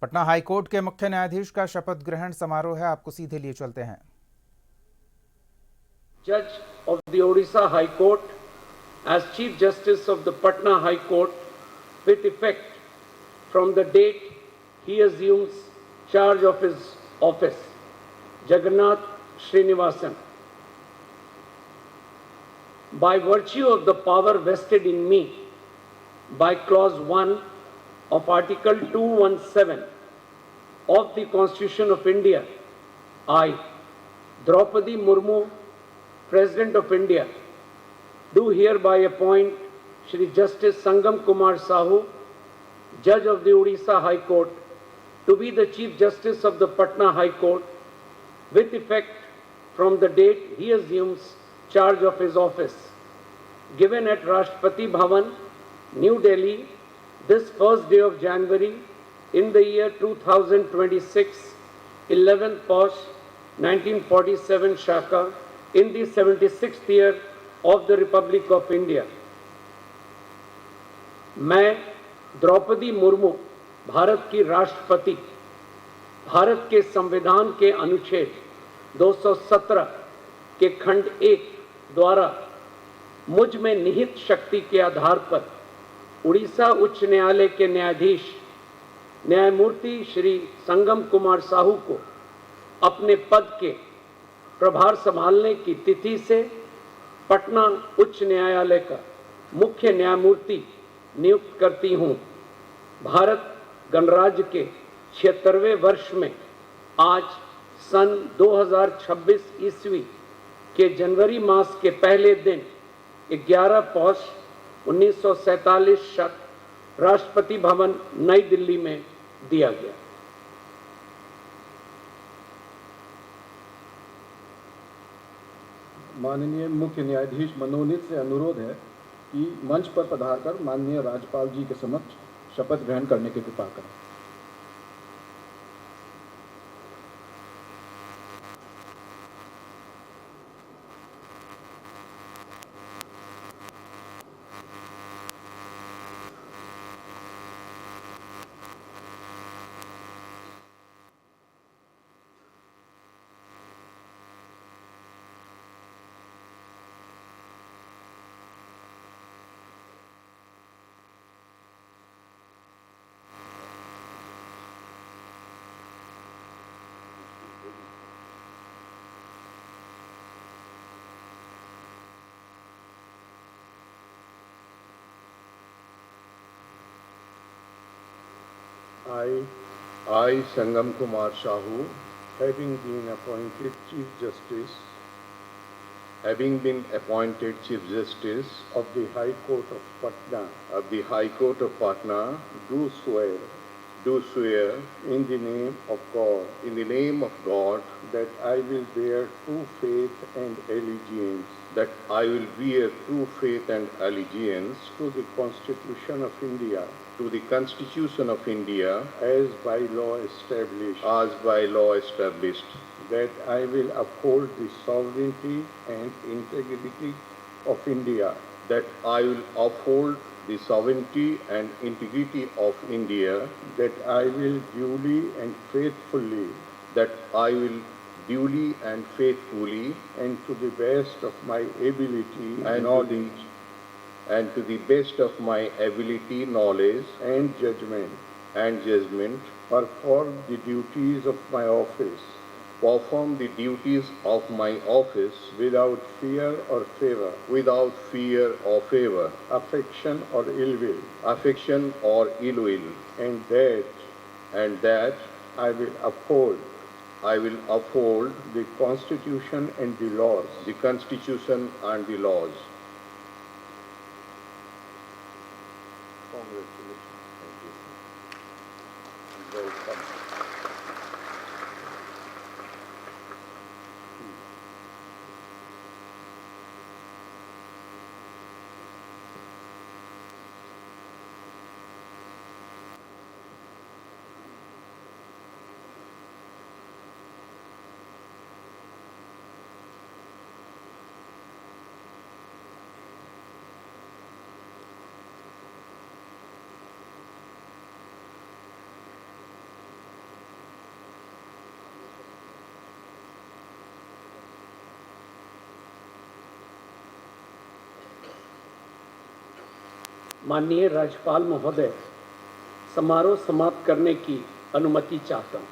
Patna high court के मुख्य न्यायाधीश का शपथ ग्रहण समारोह है, आपको सीधे लिए चलते हैं। Judge of the Odisha High Court as Chief Justice of the Patna High Court with effect from the date he assumes charge of his office, Jagannath Srinivasan. By virtue of the power vested in me by Clause 1 of Article 217 of the Constitution of India, I, Draupadi Murmu, President of India, do hereby appoint Shri Justice Sangam Kumar Sahu, Judge of the Odisha High Court, to be the Chief Justice of the Patna High Court with effect from the date he assumes charge of his office. Given at Rashtrapati Bhavan, New Delhi, this first day of January in the year 2026, 11th Posh, 1947 Shaka, in the 76th year of the Republic of India. मैं द्रौपदी मुर्मू, भारत की राष्ट्रपति, भारत के संविधान के अनुच्छेद 217 के खंड 1 द्वारा मुझ में निहित शक्ति के आधार पर उड़ीसा उच्च न्यायालय के न्यायाधीश न्यायमूर्ति श्री संगम कुमार साहू को अपने पद के प्रभार संभालने की तिथि से पटना उच्च न्यायालय का मुख्य न्यायमूर्ति नियुक्त करती हूं। भारत गणराज्य के 76वें वर्ष में आज सन 2026 ईस्वी के जनवरी मास के पहले दिन 11 पौष 1947 शक राष्ट्रपति भवन नई दिल्ली में दिया गया। माननीय मुख्य न्यायाधीश मनोनीत से अनुरोध है कि मंच पर पधारकर माननीय राज्यपाल जी के समक्ष शपथ ग्रहण करने की कृपा करें। I, Sangam Kumar Sahu, having been appointed Chief Justice of the High Court of Patna, do swear in the name of God that I will bear true faith and allegiance to the Constitution of India as by law established, that I will uphold the sovereignty and integrity of India, that I will duly and faithfully and to the best of my ability and to the best of my ability, knowledge and judgment perform the duties of my office without fear or favor, affection or ill will, and that I will uphold the Constitution and the laws. Congratulations. Thank you. Welcome. माननीय राज्यपाल महोदय, समारोह समाप्त करने की अनुमति चाहता हूं।